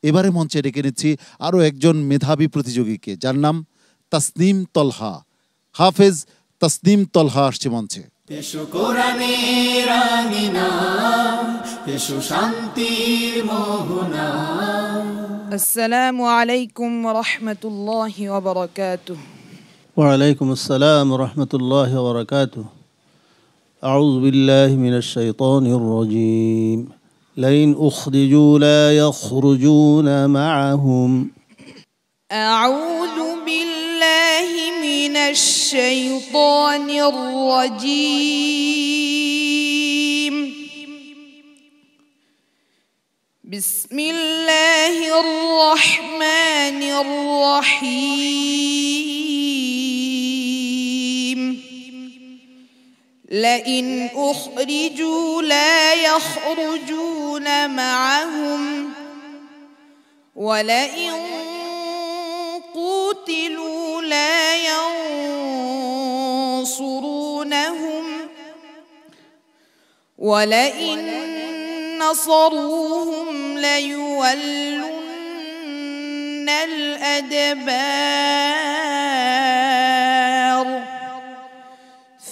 এবারে মঞ্চে ডেকে নিচ্ছি আরও একজন মেধাবী প্রতিযোগীকে, যার নাম তাসনিম তলহা। হাফেজ তাসনিম তলহা আসছে মঞ্চে। এসো কোরআনের আঙিনা, এসো শান্তির মোহনা। আসসালামু আলাইকুম ওয়া রাহমাতুল্লাহি ওয়া বারাকাতুহু। ওয়া আলাইকুম আসসালাম ওয়া রাহমাতুল্লাহি ওয়া বারাকাতুহু। আউযু বিল্লাহি মিনাশ শাইতানির রাজীম। লাইন উখরিজু লা ইয়াখরুজুনা মা'আহুম। আউযু বিল্লাহি মিনাশ শাইতানির রাজীম। বিসমিল্লাহির রহমানির রহিম। لئن أخرجوا لا يخرجون معهم ولئن قوتلوا لا ينصرونهم ولئن نصروهم ليولن الأدبار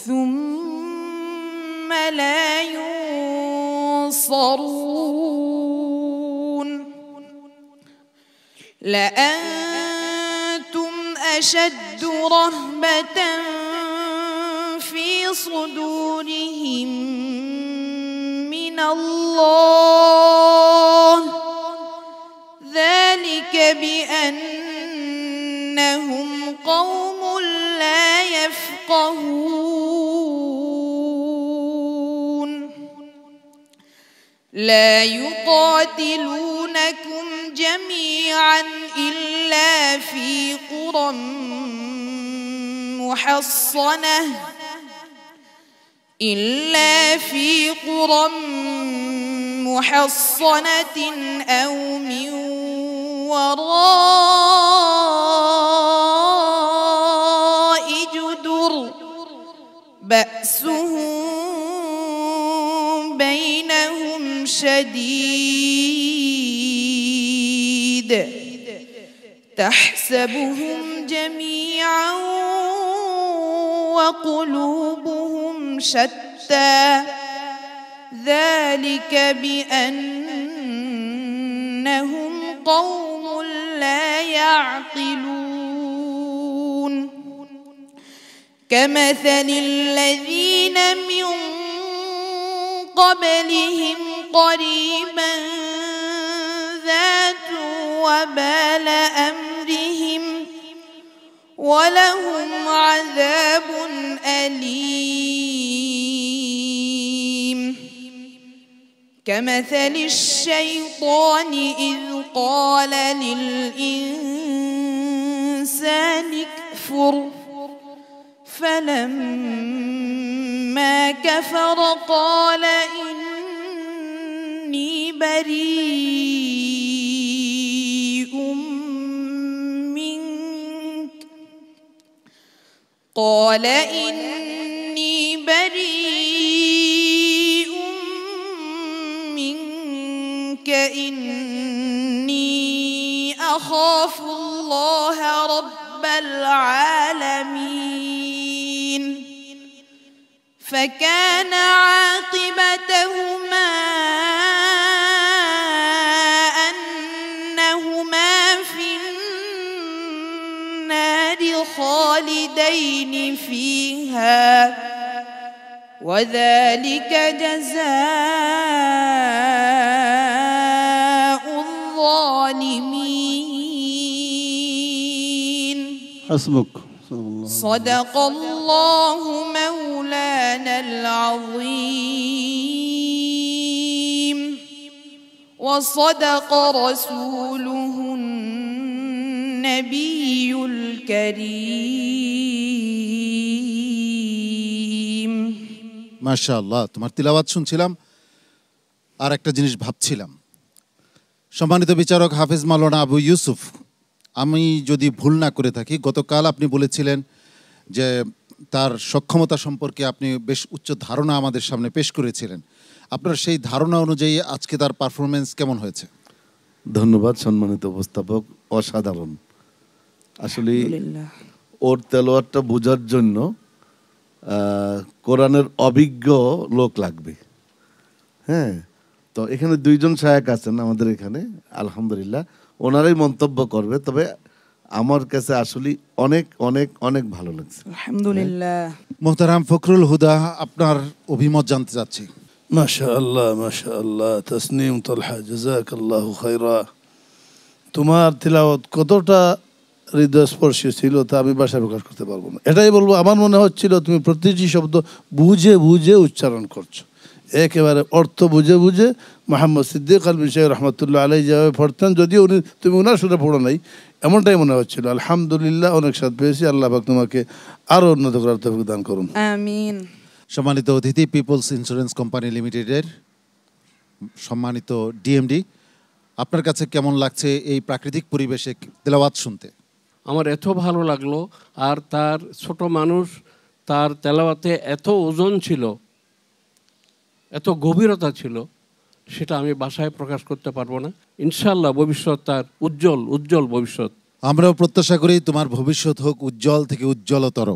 ثم لا ينصرون لأنتم أشد رهبة في صدورهم من الله ذلك بأنهم قوم لا يفقهون لا يقاتلونكم جميعا إلا في قرى محصنة أو من وراء جدر بأسهم بينهم شديد تحسبهم جميعا وقلوبهم شتى ذلك بأنهم قوم لا يعقلون كمثل الذين من قبلهم قريبا ذاقوا وبال أمرهم ولهم عذاب أليم كمثل الشيطان إذ قال للإنسان اكفر فلما كفر قال إني بريء منك إني أخاف الله رب العالمين فكان عاقبتهما أنهما في النار خالدين فيها وذلك جزاء الظالمين. حسبك. صدق الله مولانا العظيم وصدق رسوله النبي الكريم. মাশাআল্লাহ, তোমার তিলাওয়াত শুনছিলাম আর একটা জিনিস ভাবছিলাম। সম্মানিত বিচারক হাফেজ মাওলানা আবু ইউসুফ, আমি যদি ভুল না করে থাকি, গতকাল আপনি বলেছিলেন যে তার সক্ষমতা সম্পর্কে আপনি বেশ উচ্চ ধারণা আমাদের সামনে পেশ করেছিলেন। আপনার সেই ধারণা অনুযায়ী আজকে তার পারফরমেন্স কেমন হয়েছে? ধন্যবাদ সম্মানিত উপস্থাপক, অসাধারণ। আসলে আলহামদুলিল্লাহ। ওর তেলাওয়াতটা বোঝার জন্য কোরআনের অভিজ্ঞ লোক লাগবে। হ্যাঁ, তো এখানে দুইজন শায়েখ আছেন আমাদের এখানে, আলহামদুলিল্লাহ ওনারাই মন্তব্য করবে। তবে আমার কাছে আসলে অনেক অনেক অনেক ভালো লাগছে। আলহামদুলিল্লাহ। মোহতারাম ফখরুল হুদা, আপনার অভিমত জানতে চাচ্ছি। মাশাআল্লাহ মাশাআল্লাহ, তসনিম তলহা, জাযাকাল্লাহু খায়রা। তোমার তিলাওয়াত কতটা হৃদয়স্পর্শী ছিল তা আমি ভাষায় প্রকাশ করতে পারবো না। এটাই বলবো, আমার মনে হচ্ছিল তুমি প্রতিটি শব্দ বুঝে বুঝে উচ্চারণ করছো, একেবারে অর্থ বুঝে বুঝে। মোহাম্মদ সিদ্দিক আলমী সাহেব রহমতুল্লাহ আলাইহি যেভাবে পড়তেন, যদিও তুমি ওনার সুরে পড়ো নাই, এমনটাই মনে হচ্ছিল। আলহামদুলিল্লাহ, অনেক স্বাদ পেয়েছি। আল্লাহ পাক তোমাকে আরো উন্নত করার তৌফিক দান করুন। আমিন। সম্মানিত অতিথি, পিপলস ইন্স্যুরেন্স কোম্পানি লিমিটেডের সম্মানিত ডিএমডি, আপনার কাছে কেমন লাগছে এই প্রাকৃতিক পরিবেশে তেলাওয়াত শুনতে? আমার এত ভালো লাগলো, আর তার ছোট মানুষ, তার তেলাওয়াতে এত ওজন ছিল, এত গভীরতা ছিল, সেটা আমি ভাষায় প্রকাশ করতে পারবো না। ইনশাআল্লাহ ভবিষ্যৎ তার উজ্জ্বল উজ্জ্বল ভবিষ্যৎ। আমরাও প্রত্যাশা করি তোমার ভবিষ্যৎ হোক উজ্জ্বল থেকে উজ্জ্বলতর।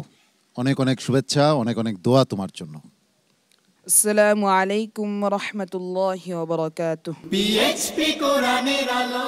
অনেক অনেক শুভেচ্ছা, অনেক অনেক দোয়া তোমার জন্য। আসসালামু আলাইকুম ওয়া রাহমাতুল্লাহি ওয়া বারাকাতুহু। পিএইচপি কোরআনের আলো।